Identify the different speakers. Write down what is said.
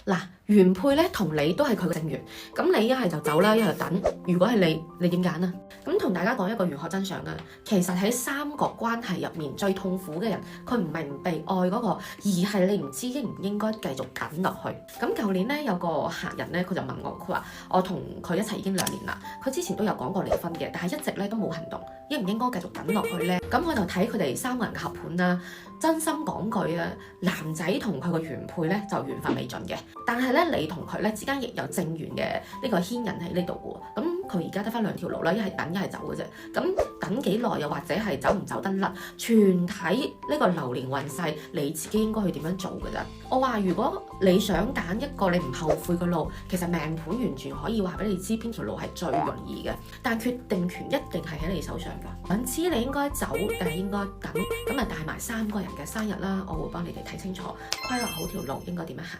Speaker 1: 嗱，原配咧同你都係佢嘅正緣，咁你一係就走啦，一係就等。如果係你點揀啊？咁同大家講一個玄學真相啊，其實喺三角關係入面最痛苦嘅人，佢唔係唔被愛嗰個，而係你唔知應唔應該繼續等落去。咁舊年咧有個客人咧，佢就問我，佢話我同佢一齊已經2年啦，佢之前都有講過離婚嘅，但係一直咧都冇行動，應唔應該繼續等落去咧？咁我就睇佢哋3個人嘅合盤啦。真心講句啊，男仔同佢個原配咧就緣分未盡嘅，但係咧你同佢咧之間亦有正緣嘅呢個牽引喺呢度喎。咁佢而家得返2條路啦，一係等一係走嘅啫。咁等幾耐又或者係走唔走得甩，全睇呢個流年運勢，你自己應該去點樣做嘅咋。我話如果你想揀一個你唔後悔嘅路，其實命盤完全可以話俾你知邊條路係最容易嘅，但決定權一定係喺你手上㗎。想知你應該走定係應該等，咁啊帶埋3個人嘅生日啦，我會幫你哋睇清楚，規劃好條路應該點樣行。